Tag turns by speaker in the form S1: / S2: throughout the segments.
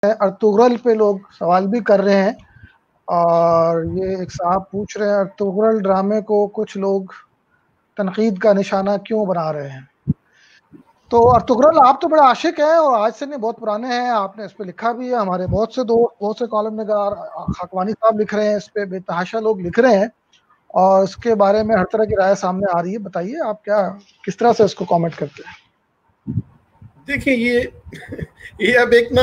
S1: Ertugrul پہ لوگ سوال بھی کر رہے ہیں، اور یہ ایک صاحب پوچھ رہے ہیں ارطغرل ڈرامے کو کچھ لوگ تنقید کا نشانہ کیوں بنا رہے ہیں؟ تو ارطغرل آپ تو بڑا عاشق ہیں اور آج سے نہیں بہت پرانے ہیں، آپ نے اس پہ لکھا بھی ہے، ہمارے بہت سے دوست، بہت سے کالم نگار، خاکوانی صاحب لکھ رہے ہیں اس پہ، بے تحاشا لوگ لکھ رہے ہیں اور اس کے بارے میں ہر طرح کی رائے سامنے آ رہی ہے۔ بتائیے آپ کس طرح سے اس کو کامنٹ کرتے ہیں؟
S2: دیکھیں یہ اب ایک نا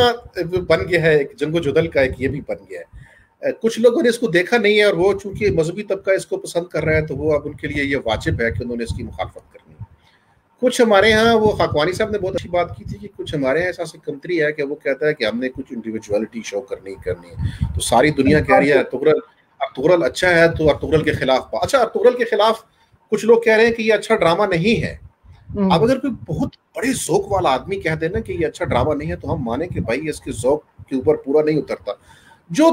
S2: بن گیا ہے، ایک جنگ و جدل کا ایک یہ بھی بن گیا ہے۔ کچھ لوگوں نے اس کو دیکھا نہیں ہے اور وہ چونکہ مذہبی طبقہ اس کو پسند کر رہا ہے تو وہ اب ان کے لیے یہ واجب ہے کہ انہوں نے اس کی مخالفت کرنی ہے۔ کچھ ہمارے ہاں، وہ خاکوانی صاحب نے بہت اچھی بات کی تھی کہ کچھ ہمارے یہاں احساس کمتری ہے کہ وہ کہتا ہے کہ ہم نے کچھ انڈیویجوالٹی شو کرنی ہے، تو ساری دنیا کہہ رہی ہے ارطغرل اچھا ہے تو ارطغرل کے خلاف اچھا، ارطغرل کے خلاف کچھ لوگ کہہ رہے ہیں کہ یہ اچھا ڈرامہ نہیں ہے۔ اب اگر کوئی بہت بڑے ذوق والا آدمی کہہ دینا کہ یہ اچھا ڈرامہ نہیں ہے تو ہم مانیں کہ بھائی اس کے ذوق کے اوپر پورا نہیں اترتا۔ جو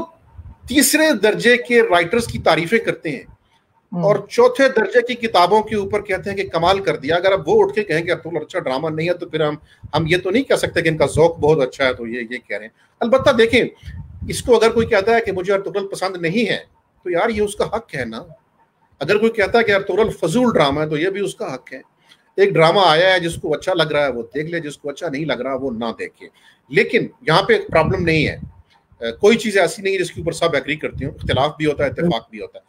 S2: تیسرے درجے کے رائٹرز کی تعریفیں کرتے ہیں اور چوتھے درجے کی کتابوں کے اوپر کہتے ہیں کہ کمال کر دیا، اگر اب وہ اٹھ کے کہیں کہ ارطغرل اچھا ڈرامہ نہیں ہے تو پھر ہم یہ تو نہیں کہہ سکتے کہ ان کا ذوق بہت اچھا ہے تو یہ کہہ رہے ہیں۔ البتہ دیکھیں، اس کو اگر کوئی کہتا ہے کہ مجھے ارطغرل پسند نہیں ہے تو یار یہ اس کا حق ہے نا۔ اگر کوئی کہتا ہے کہ ارطغرل فضول ڈرامہ ہے تو یہ بھی اس کا حق ہے۔ ایک ڈرامہ آیا ہے، جس کو اچھا لگ رہا ہے وہ دیکھ لے، جس کو اچھا نہیں لگ رہا وہ نہ دیکھے۔ لیکن یہاں پہ پرابلم نہیں ہے، کوئی چیز ایسی نہیں جس کے اوپر سب ایگری کرتے ہوں، اختلاف بھی ہوتا ہے، اتفاق بھی ہوتا ہے۔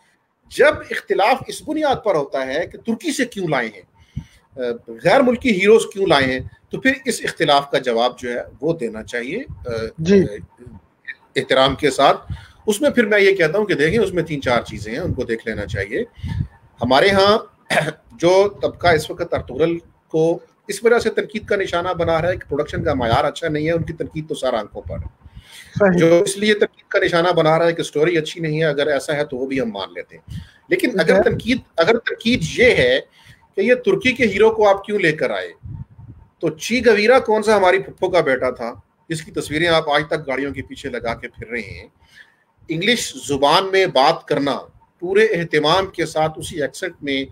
S2: جب اختلاف اس بنیاد پر ہوتا ہے کہ ترکی سے کیوں لائے ہیں، غیر ملکی ہیروز کیوں لائے ہیں، تو پھر اس اختلاف کا جواب جو ہے وہ دینا چاہیے احترام کے ساتھ۔ اس میں پھر میں یہ کہتا ہوں کہ دیکھیں اس میں 3-4 چیزیں ہیں، ان کو دیکھ لینا چاہیے۔ ہمارے ہاں جو طبقہ اس وقت ارطغرل کو اس وجہ سے تنقید کا نشانہ بنا رہا ہے کہ پروڈکشن کا معیار اچھا نہیں ہے، ان کی تنقید تو سارا آنکھوں پر ہے۔ جو اس لیے تنقید کا نشانہ بنا رہا ہے کہ سٹوری اچھی نہیں ہے، اگر ایسا ہے تو وہ بھی ہم مان لیتے ہیں۔ لیکن اگر تنقید یہ ہے کہ یہ ترکی کے ہیرو کو آپ کیوں لے کر آئے، تو چی گویرا کون سا ہماری پھپھو کا بیٹا تھا جس کی تصویریں آپ آج تک گاڑیوں کے پیچھے لگا کے پھر رہے ہیں۔ انگلش زبان میں بات کرنا پورے اہتمام کے ساتھ اسی ایکسنٹ میں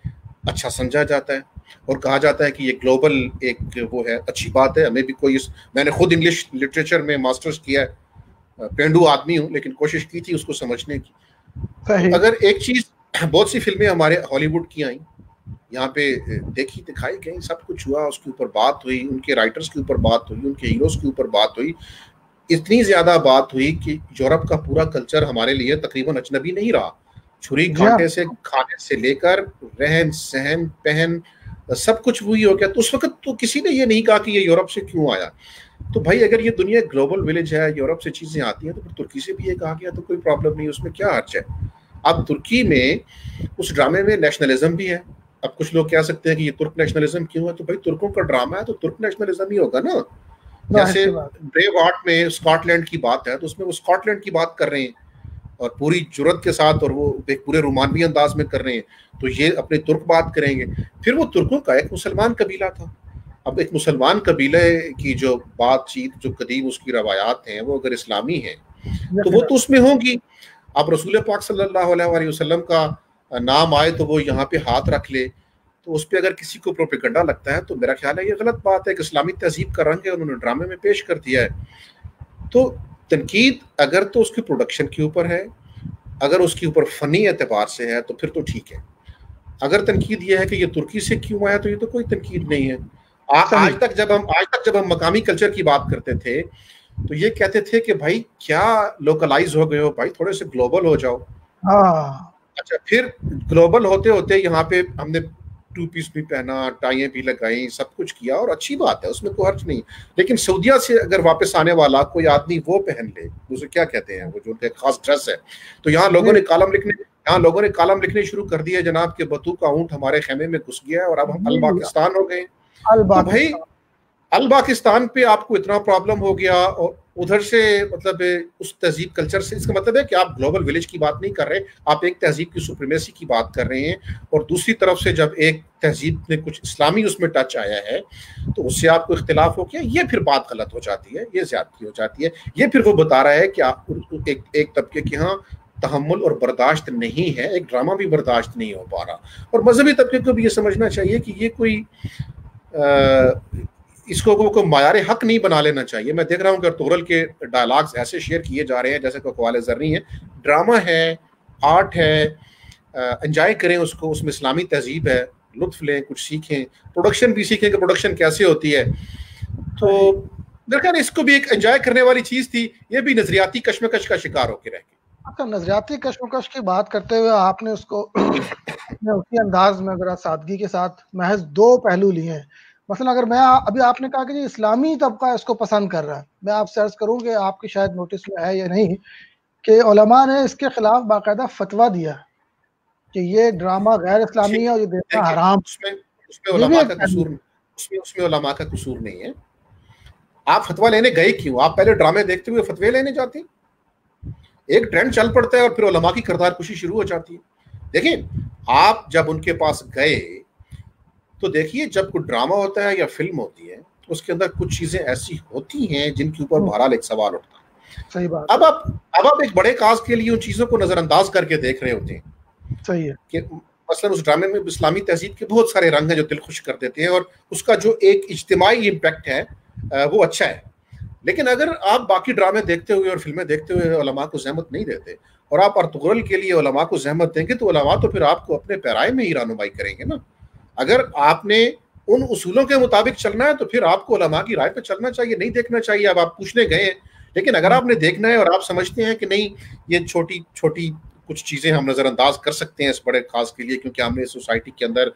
S2: اچھا سمجھا جاتا ہے اور کہا جاتا ہے کہ یہ گلوبل ایک وہ ہے، اچھی بات ہے۔ ہمیں بھی میں نے خود انگلش لٹریچر میں ماسٹرز کیا ہے، پینڈو آدمی ہوں لیکن کوشش کی تھی اس کو سمجھنے کی۔ اگر ایک چیز، بہت سی فلمیں ہمارے ہالی ووڈ کی آئیں، یہاں پہ دیکھی دکھائی گئی، سب کچھ ہوا، اس کے اوپر بات ہوئی، ان کے رائٹرز کے اوپر بات ہوئی، ان کے ہیروز کے اوپر بات ہوئی، اتنی زیادہ بات ہوئی کہ یورپ کا پورا کلچر ہمارے لیے تقریباً اجنبی نہیں رہا۔ چھری کانٹے سے کھانے سے لے کر رہن سہن پہن سب کچھ وہی ہو گیا۔ تو اس وقت تو کسی نے یہ نہیں کہا کہ یہ یورپ سے کیوں آیا۔ تو بھائی اگر یہ دنیا گلوبل ولیج ہے، یورپ سے چیزیں آتی ہیں تو پھر ترکی سے بھی یہ کہا گیا تو کوئی پرابلم نہیں، اس میں کیا حرج ہے۔ اب ترکی میں اس ڈرامے میں نیشنلزم بھی ہے۔ اب کچھ لوگ کہہ سکتے ہیں کہ یہ ترک نیشنلزم کیوں ہے، تو بھائی ترکوں کا ڈرامہ ہے تو ترک نیشنلزم ہی ہوگا نا۔ جیسے بریو ہارٹ میں اسکاٹ لینڈ کی بات ہے تو اس میں وہ اسکاٹ لینڈ کی بات کر رہے ہیں اور پوری جرت کے ساتھ، اور وہ ایک پورے رومانوی انداز میں کر رہے ہیں، تو یہ اپنے ترک بات کریں گے۔ پھر وہ ترکوں کا ایک مسلمان قبیلہ تھا۔ اب ایک مسلمان قبیلے کی جو بات چیت، جو قدیم اس کی روایات ہیں، وہ اگر اسلامی ہیں تو وہ تو اس میں ہوں گی۔ اب رسول پاک صلی اللہ علیہ وسلم کا نام آئے تو وہ یہاں پہ ہاتھ رکھ لے، تو اس پہ اگر کسی کو پروپیگنڈا لگتا ہے تو میرا خیال ہے یہ غلط بات ہے کہ اسلامی تہذیب کا رنگ ہے، انہوں نے ڈرامے میں پیش کر دیا ہے۔ تو تنقید اگر تو اس کی پروڈکشن کے اوپر ہے، اگر اس کے اوپر فنی اعتبار سے ہے تو پھر تو ٹھیک ہے۔ اگر تنقید یہ ہے کہ یہ ترکی سے کیوں آیا تو یہ تو کوئی تنقید نہیں ہے۔ آج تک جب ہم مقامی کلچر کی بات کرتے تھے تو یہ کہتے تھے کہ بھائی کیا لوکلائز ہو گئے ہو، بھائی تھوڑے سے گلوبل ہو جاؤ۔ اچھا، پھر گلوبل ہوتے ہوتے یہاں پہ ہم نے 2 پیس بھی پہنا، ٹائیں بھی لگائیں، سب کچھ کیا، اور اچھی بات ہے، اس میں کوئی حرج نہیں۔ لیکن سعودیہ سے اگر واپس آنے والا کوئی آدمی وہ پہن لے، اسے کیا کہتے ہیں، وہ جو ایک خاص ڈریس ہے، تو یہاں لوگوں نے کالم لکھنے شروع کر دیے جناب کہ بتو کا اونٹ ہمارے خیمے میں گھس گیا ہے اور اب ہم الپاکستان ہو گئے۔ تو بھائی الپاکستان پہ آپ کو اتنا پرابلم ہو گیا، اور ادھر سے مطلب اس تہذیب کلچر سے، اس کا مطلب ہے کہ آپ گلوبل ولیج کی بات نہیں کر رہے، آپ ایک تہذیب کی سپریمیسی کی بات کر رہے ہیں۔ اور دوسری طرف سے جب ایک تہذیب میں کچھ اسلامی اس میں ٹچ آیا ہے تو اس سے آپ کو اختلاف ہو گیا، یہ پھر بات غلط ہو جاتی ہے، یہ زیادتی ہو جاتی ہے۔ یہ پھر وہ بتا رہا ہے کہ ایک طبقے کے ہاں تحمل اور برداشت نہیں ہے، ایک ڈرامہ بھی برداشت نہیں ہو پا رہا۔ اور مذہبی طبقے کو بھی یہ سمجھنا چاہیے کہ یہ کوئی اس کو معیار حق نہیں بنا لینا چاہیے. میں دیکھ رہا ہوں کہ ارطغرل کے ڈائلاگز ایسے شیئر کیے جا رہے ہیں جیسے کہ اقوال زرنی ہے. ڈرامہ ہے, آرٹ ہے, انجوائے کریں اس کو, اس میں اسلامی تہذیب ہے, لطف لیں, کچھ سیکھیں, پروڈکشن بھی سیکھیں کہ پروڈکشن کیسے ہوتی ہے. تو میرے خیال اس کو بھی ایک انجوائے کرنے والی چیز تھی. یہ بھی نظریاتی کشمکش کا شکار ہو کے رہ گئی.
S1: اچھا, نظریاتی کشمکش کی بات کرتے ہوئے آپ نے اس کو اسی انداز میں ذرا سادگی کے ساتھ محض دو پہلو لیے ہیں. مثلا اگر میں ابھی آپ نے کہا کہ جی اسلامی طبقہ اس کو پسند کر رہا ہے, میں آپ سے عرض کروں کہ آپ کی شاید نوٹس میں ہے یا نہیں کہ علماء نے اس کے خلاف باقاعدہ فتویٰ دیا کہ یہ ڈرامہ غیر اسلامی ہے اور یہ دیکھنا حرام.
S2: اس میں علماء کا قصور, اس میں علماء کا قصور نہیں ہے. آپ فتویٰ لینے گئے کیوں؟ آپ پہلے ڈرامے دیکھتے ہوئے فتوے لینے جاتے ہیں. ایک ٹرینڈ چل پڑتا ہے اور پھر علماء کی کردار کشی شروع ہو جاتی ہے. دیکھیں, آپ جب ان کے پاس گئے تو دیکھیے جب کوئی ڈرامہ ہوتا ہے یا فلم ہوتی ہے اس کے اندر کچھ چیزیں ایسی ہوتی ہیں جن کے اوپر بہرحال ایک سوال اٹھتا ہے.
S1: صحیح بات.
S2: اب آپ ایک بڑے کاز کے لیے ان چیزوں کو نظر انداز کر کے دیکھ رہے ہوتے ہیں.
S1: صحیح ہے
S2: کہ مثلا اس ڈرامے میں اسلامی تہذیب کے بہت سارے رنگ ہیں جو دل خوش کر دیتے ہیں اور اس کا جو ایک اجتماعی امپیکٹ ہے وہ اچھا ہے. لیکن اگر آپ باقی ڈرامے دیکھتے ہوئے اور فلمیں دیکھتے ہوئے علماء کو زحمت نہیں دیتے اور آپ ارطغرل کے لیے علماء کو زحمت دیں گے تو علماء تو پھر آپ کو اپنے پیرائے میں ہی رہنمائی کریں گے نا. اگر آپ نے ان اصولوں کے مطابق چلنا ہے تو پھر آپ کو علماء کی رائے پہ چلنا چاہیے, نہیں دیکھنا چاہیے. اب آپ پوچھنے گئے ہیں, لیکن اگر آپ نے دیکھنا ہے اور آپ سمجھتے ہیں کہ نہیں یہ چھوٹی چھوٹی کچھ چیزیں ہم نظر انداز کر سکتے ہیں اس بڑے خاص کے لیے کیونکہ ہم نے سوسائٹی کے اندر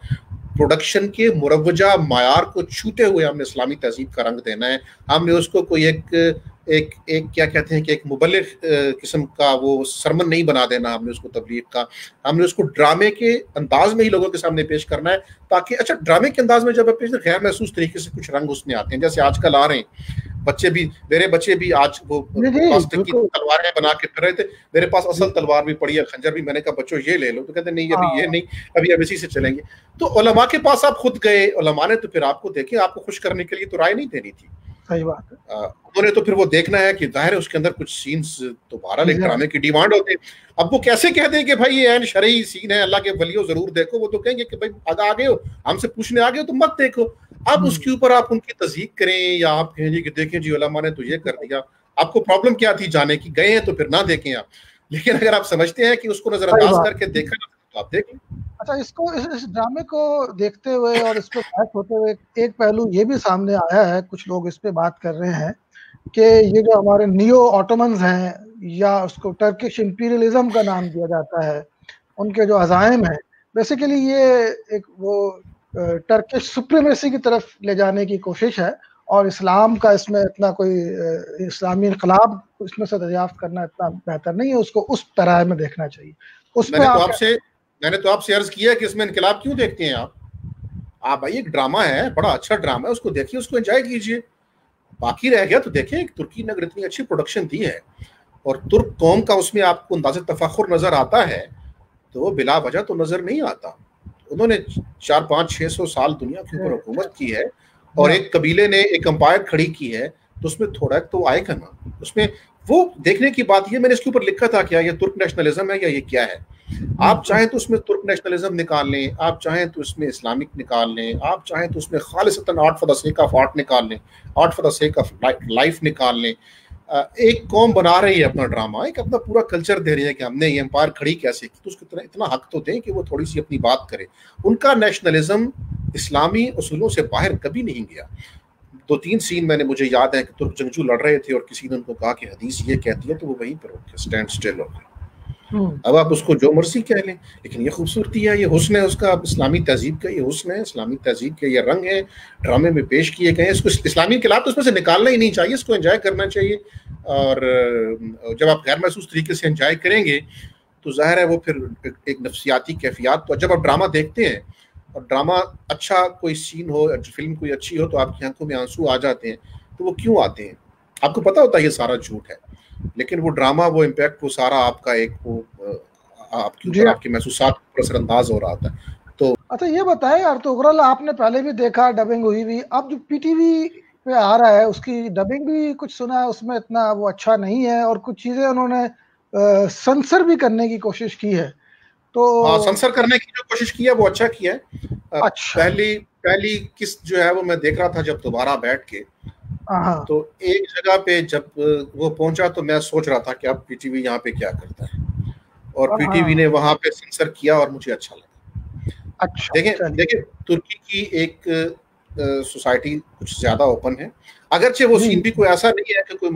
S2: پروڈکشن کے مروجہ معیار کو چھوتے ہوئے ہم نے اسلامی تہذیب کا رنگ دینا ہے, ہم نے اس کو کوئی ایک کیا کہتے ہیں کہ ایک مبلغ قسم کا وہ سرمن نہیں بنا دینا, ہم نے اس کو تبلیغ کا, ہم نے اس کو ڈرامے کے انداز میں ہی لوگوں کے سامنے پیش کرنا ہے تاکہ اچھا ڈرامے کے انداز میں جب پیش غیر محسوس طریقے سے کچھ رنگ اس میں آتے ہیں. جیسے آج کل آ رہے ہیں بچے بھی, میرے بچے بھی آج وہ پلاسٹک کی تلواریں بنا کے پھر رہے تھے, میرے پاس اصل تلوار بھی پڑی ہے, خنجر بھی, میں نے کہا بچوں یہ لے لو, تو کہتے نہیں ابھی یہ نہیں, ابھی اب اسی سے چلیں گے. تو علماء کے پاس آپ خود گئے, علماء نے تو پھر آپ کو دیکھیں, آپ کو خوش کرنے کے لیے تو رائے نہیں دینی تھی.
S1: صحیح بات ہے.
S2: انہوں نے تو پھر وہ دیکھنا ہے کہ ظاہر ہے اس کے اندر کچھ سینز تو بہرحال ایک ڈرامے کی ڈیمانڈ ہوتے ہیں. اب وہ کیسے کہہ دیں کہ بھائی یہ عین شرعی سین ہے, اللہ کے ولیوں ضرور دیکھو, وہ تو کہیں گے کہ بھائی آگے ہو, ہم سے پوچھنے آگے ہو تو مت دیکھو. اب اس کے اوپر آپ ان کی تصدیق کریں یا آپ کہیں جی کہ دیکھیں جی علماء نے تو یہ کر دیا, آپ کو پرابلم کیا تھی جانے کی, گئے ہیں تو پھر نہ دیکھیں آپ. لیکن اگر آپ سمجھتے ہیں کہ اس کو نظر انداز کر کے دیکھیں تو آپ دیکھیں.
S1: اچھا, اس ڈرامے کو دیکھتے ہوئے اور اس پہ بحث ہوتے ہوئے ایک پہلو یہ بھی سامنے آیا ہے, کچھ لوگ اس پہ بات کر رہے ہیں کہ یہ جو ہمارے نیو آٹومنز ہیں یا اس کو ٹرکش امپیریلزم کا نام دیا جاتا ہے, ان کے جو عزائم ہیں بیسیکلی یہ ایک وہ ٹرکش سپریمیسی کی طرف لے جانے کی کوشش ہے اور اسلام کا اس میں اتنا کوئی اسلامی انقلاب اس میں سے دریافت کرنا اتنا بہتر نہیں ہے, اس کو اس پیرائے میں دیکھنا چاہیے. اس
S2: میں نے تو آپ سے عرض کیا کہ اس میں انقلاب کیوں دیکھتے ہیں آپ بھائی ایک ڈرامہ ہے, بڑا اچھا ڈرامہ ہے, اس کو دیکھیے, اس کو انجوائے کیجیے. باقی رہ گیا تو دیکھیں ترکی نے اگر اتنی اچھی پروڈکشن دی ہے اور ترک قوم کا اس میں آپ کو انداز تفاخر نظر آتا ہے تو وہ بلا وجہ تو نظر نہیں آتا. انہوں نے 400-500-600 سال دنیا کے اوپر حکومت کی ہے اور ایک قبیلے نے ایک امپائر کھڑی کی ہے تو اس میں تھوڑا تو آئے گا نا. اس میں وہ دیکھنے کی بات یہ, میں نے اس کے اوپر لکھا تھا کیا یہ ترک نیشنلزم ہے یا یہ کیا ہے. آپ چاہیں تو اس میں ترک نیشنلزم نکال لیں, آپ چاہیں تو اس میں اسلامک نکال لیں, آپ چاہیں تو اس میں خالصتاً art for the sake of art نکال لیں, art for the sake of life نکال لیں. ایک قوم بنا رہی ہے اپنا ڈرامہ, ایک اپنا پورا کلچر دے رہی ہے کہ ہم نے یہ امپائر کھڑی کیسے کی, تو اس کو اتنا حق تو دیں کہ وہ تھوڑی سی اپنی بات کرے. ان کا نیشنلزم اسلامی اصولوں سے باہر کبھی نہیں گیا. 2-3 سین میں نے مجھے یاد ہے کہ ترک جنگجو لڑ رہے تھے اور کسی نے ان کو کہا کہ حدیث یہ کہتی ہے تو وہ وہیں پر اسٹینڈ اسٹل ہو گئے. اب آپ اس کو جو مرضی کہہ لیں, لیکن یہ خوبصورتی ہے, یہ حسن ہے اس کا, اسلامی تہذیب کا یہ حسن ہے, اسلامی تہذیب کے یہ رنگ ہے, ڈرامے میں پیش کیے گئے ہیں. اس کو اسلامی انقلاب تو اس میں سے نکالنا ہی نہیں چاہیے, اس کو انجوائے کرنا چاہیے. اور جب آپ غیر محسوس طریقے سے انجوائے کریں گے تو ظاہر ہے وہ پھر ایک نفسیاتی کیفیات, تو جب آپ ڈرامہ دیکھتے ہیں اور ڈرامہ اچھا کوئی سین ہو, فلم کوئی اچھی ہو, تو آپ کی آنکھوں میں آنسو آ جاتے ہیں. تو وہ کیوں آتے ہیں؟ آپ کو پتا ہوتا ہے یہ سارا جھوٹ ہے, لیکن وہ ڈرامہ, وہ امپیکٹ, وہ سارا آپ کا ایک وہ آپ کے اوپر آپ کے محسوسات پر اثر انداز ہو رہا تھا. تو
S1: اچھا یہ بتائیں, ارطغرل آپ نے پہلے بھی دیکھا ڈبنگ ہوئی ہوئی, اب جو پی ٹی وی پہ آ رہا ہے اس کی ڈبنگ بھی کچھ سنا ہے, اس میں اتنا وہ اچھا نہیں ہے اور کچھ چیزیں انہوں نے سنسر بھی کرنے کی کوشش کی ہے. تو
S2: ہاں سنسر کرنے کی جو کوشش کی ہے وہ اچھا کیا ہے.
S1: اچھا
S2: پہلی قسط جو ہے وہ میں دیکھ رہا تھا جب دوبارہ بیٹھ کے, تو ایک جگہ پہ جب وہ پہنچا تو میں سوچ رہا تھا کہ اب پی ٹی وی یہاں پہ کیا کرتا ہے, اور پی ٹی وی نے وہاں پہ سنسر کیا اور مجھے اچھا لگا. دیکھیں ترکی کی ایک سوسائٹی کچھ زیادہ اوپن ہے, اگرچہ وہ سین بھی کوئی ایسا نہیں ہے کہ کوئی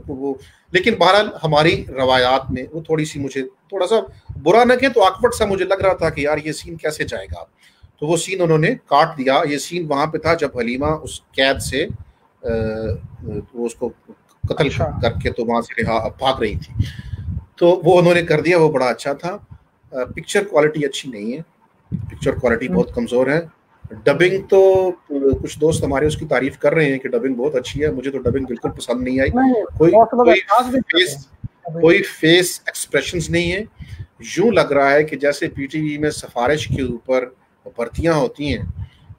S2: وہ, لیکن بہرحال ہماری روایات میں وہ تھوڑی سی مجھے تھوڑا سا برا نہ کہ تو آکورڈ سا مجھے لگ رہا تھا کہ یار یہ سین کیسے جائے گا. تو وہ سین انہوں نے کاٹ دیا. یہ سین وہاں پہ تھا جب حلیمہ اس قید سے وہ اس کو قتل کر کے تو وہاں سے بھاگ رہی تھی, تو وہ انہوں نے کر دیا, وہ بڑا اچھا تھا. پکچر کوالٹی اچھی نہیں ہے, پکچر کوالٹی بہت کمزور ہے. ڈبنگ تو کچھ دوست ہمارے اس کی تعریف کر رہے ہیں کہ ڈبنگ بہت اچھی ہے, مجھے تو ڈبنگ بالکل پسند نہیں آئی. کوئی فیس ایکسپریشنز نہیں ہے. یوں لگ رہا ہے کہ جیسے پی ٹی وی میں سفارش کے اوپر بھرتیاں ہوتی ہیں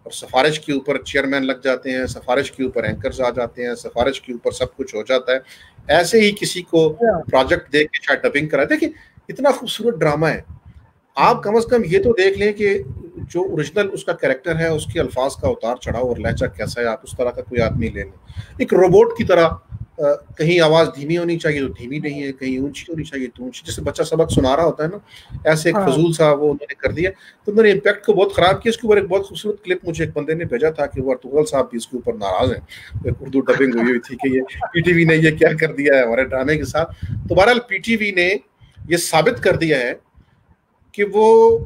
S2: اور سفارش کے اوپر چیئرمین لگ جاتے ہیں, سفارش کے اوپر اینکرز آ جاتے ہیں, سفارش کے اوپر سب کچھ ہو جاتا ہے. ایسے ہی کسی کو پروجیکٹ دے کے شاید ڈبنگ کرا. دیکھیں اتنا خوبصورت ڈرامہ ہے, آپ کم از کم یہ تو دیکھ لیں کہ جو اوریجنل اس کا کریکٹر ہے اس کے الفاظ کا اتار چڑھاؤ اور لہجہ کیسا ہے, آپ اس طرح کا کوئی آدمی لے لیں. ایک روبوٹ کی طرح کہیں آواز دھیمی ہونی چاہیے تو دھیمی نہیں ہے, کہیں اونچی ہونی چاہیے تو اونچی, جیسے بچہ سبق سنا رہا ہوتا ہے نا, ایسے ایک فضول سا وہ انہوں نے کر دیا. تو انہوں نے امپیکٹ کو بہت خراب کیا. اس کے اوپر ایک بہت خوبصورت کلپ مجھے ایک بندے نے بھیجا تھا کہ وہ ارطغرل صاحب بھی اس کے اوپر ناراض ہیں, اردو ڈبنگ ہوئی تھی کہ یہ پی ٹی وی نے یہ کیا کر دیا ہے ہمارے ڈرامے کے ساتھ. تو بہرحال پی ٹی وی نے یہ ثابت کر دیا ہے کہ وہ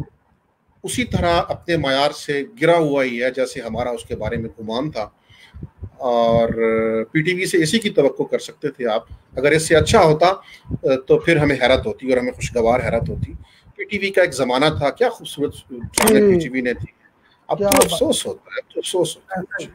S2: اسی طرح اپنے معیار سے گرا ہوا ہی ہے جیسے ہمارا اس کے بارے میں گمان تھا. اور پی ٹی وی سے اسی کی توقع کر سکتے تھے آپ. اگر اس سے اچھا ہوتا تو پھر ہمیں حیرت ہوتی اور ہمیں خوشگوار حیرت ہوتی. پی ٹی وی کا ایک زمانہ تھا, کیا خوبصورت ڈرامے پی ٹی وی نے تھی. اب تو افسوس ہوتا ہے, اب تو افسوس ہوتا ہے.